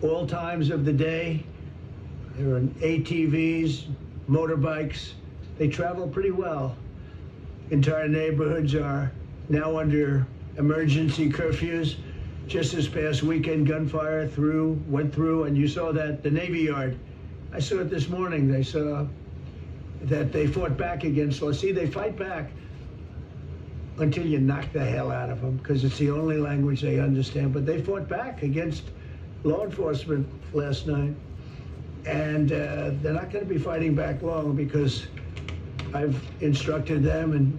all times of the day. There are ATVs, motorbikes. They travel pretty well. Entire neighborhoods are now under emergency curfews. Just this past weekend, gunfire went through, and you saw that, the Navy Yard. I saw it this morning. They saw that they fought back against law. See, they fight back until you knock the hell out of them, because it's the only language they understand. But they fought back against law enforcement last night. And they're not going to be fighting back long, because I've instructed them and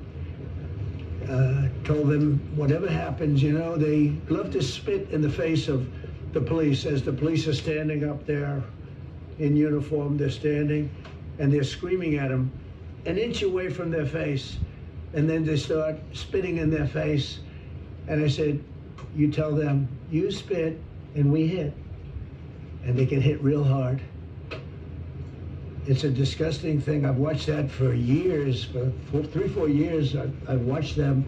told them whatever happens, you know, they love to spit in the face of the police as the police are standing up there in uniform. They're standing and they're screaming at them an inch away from their face, and then they start spitting in their face. And I said, you tell them, you spit and we hit. And they get hit real hard. It's a disgusting thing. I've watched that for years, for 3-4 years. I've watched them.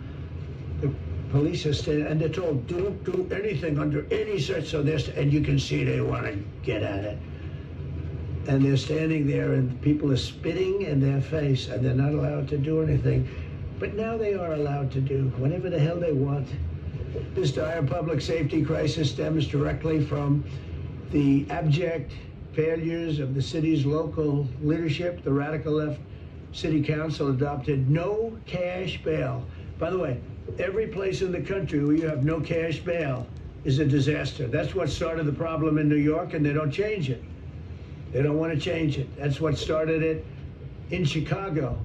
The police are standing, and they're told, don't do anything under any such, and you can see they want to get at it. And they're standing there, and people are spitting in their face, and they're not allowed to do anything. But now they are allowed to do whatever the hell they want. This dire public safety crisis stems directly from the abject failures of the city's local leadership. The radical left city council adopted no cash bail. By the way, every place in the country where you have no cash bail is a disaster. That's what started the problem in New York, and they don't change it. They don't want to change it. That's what started it in Chicago.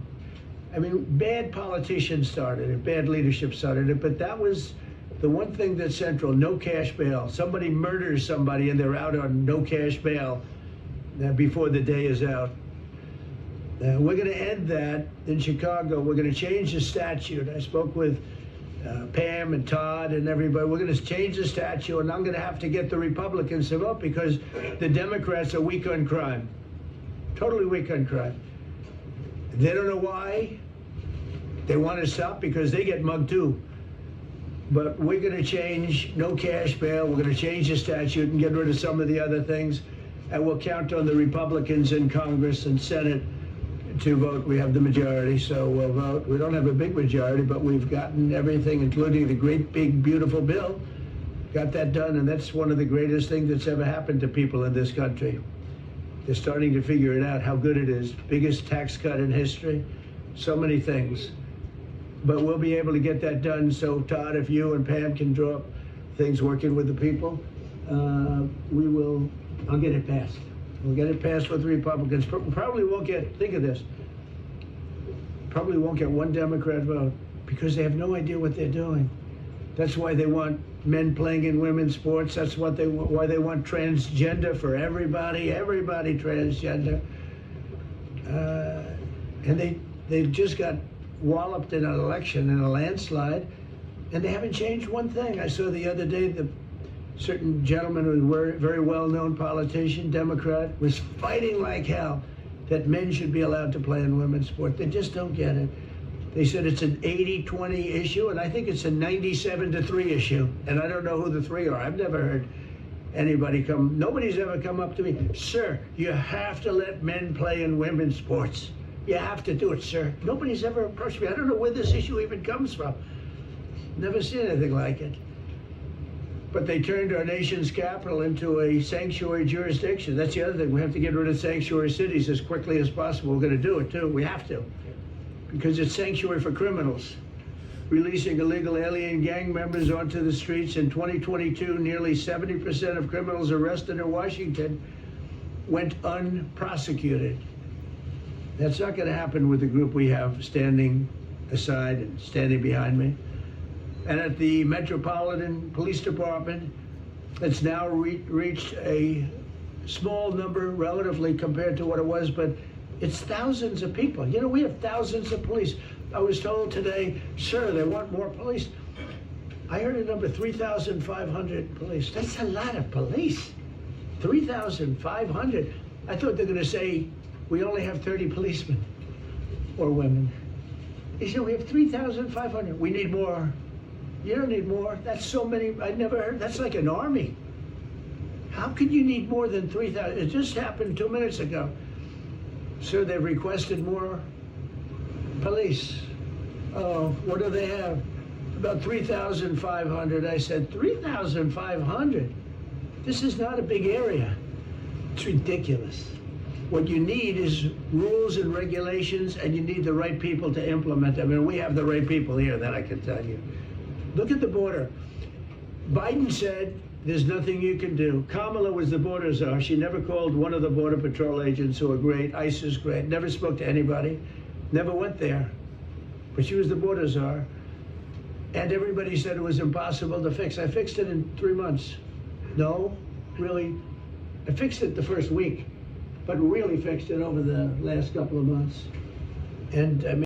I mean, bad politicians started it, bad leadership started it, but that was the one thing that's central: no cash bail. Somebody murders somebody and they're out on no cash bail before the day is out. We're going to end that in Chicago. We're going to change the statute. I spoke with Pam and Todd and everybody. We're going to change the statute, and I'm going to have to get the Republicans to vote, because the Democrats are weak on crime. Totally weak on crime. They don't know why. They want to stop because they get mugged too. But we're going to change no cash bail. We're going to change the statute and get rid of some of the other things. And we'll count on the Republicans in Congress and Senate to vote. We have the majority, so we'll vote. We don't have a big majority, but we've gotten everything, including the great, big, beautiful bill. Got that done, and that's one of the greatest things that's ever happened to people in this country. They're starting to figure it out, how good it is. Biggest tax cut in history. So many things. But we'll be able to get that done. So, Todd, if you and Pam can draw up things working with the people, I'll get it passed. We'll get it passed with the Republicans. Probably won't get, think of this, probably won't get one Democrat vote, because they have no idea what they're doing. That's why they want men playing in women's sports. That's why they want transgender for everybody transgender. And they just got walloped in an election, in a landslide, and they haven't changed one thing. I saw the other day the certain gentleman who was a very well-known politician, Democrat, was fighting like hell that men should be allowed to play in women's sport. They just don't get it. They said it's an 80-20 issue, and I think it's a 97-3 issue. And I don't know who the three are. I've never heard anybody nobody's ever come up to me, sir, you have to let men play in women's sports. You have to do it, sir. Nobody's ever approached me. I don't know where this issue even comes from. Never seen anything like it. But they turned our nation's capital into a sanctuary jurisdiction. That's the other thing. We have to get rid of sanctuary cities as quickly as possible. We're going to do it, too. We have to. Because it's sanctuary for criminals. Releasing illegal alien gang members onto the streets. In 2022, nearly 70% of criminals arrested in Washington went unprosecuted. That's not going to happen with the group we have standing aside and standing behind me. And at the Metropolitan Police Department, it's now reached a small number relatively compared to what it was, but it's thousands of people. You know, we have thousands of police. I was told today, sir, they want more police. I heard a number, 3,500 police. That's a lot of police. 3,500. I thought they were going to say, we only have 30 policemen or women. They said, we have 3,500. We need more. You don't need more. That's so many. I never heard. That's like an army. How could you need more than 3,000? It just happened 2 minutes ago. Sir, they've requested more police. Oh, what do they have? About 3,500. I said, 3,500? This is not a big area. It's ridiculous. What you need is rules and regulations, and you need the right people to implement them. And we have the right people here, that I can tell you. Look at the border. Biden said there's nothing you can do. Kamala was the border czar. She never called one of the Border Patrol agents who are great. ICE is great. Never spoke to anybody. Never went there. But she was the border czar. And everybody said it was impossible to fix. I fixed it in 3 months. No, really. I fixed it the first week, but really fixed it over the last couple of months. And I mean,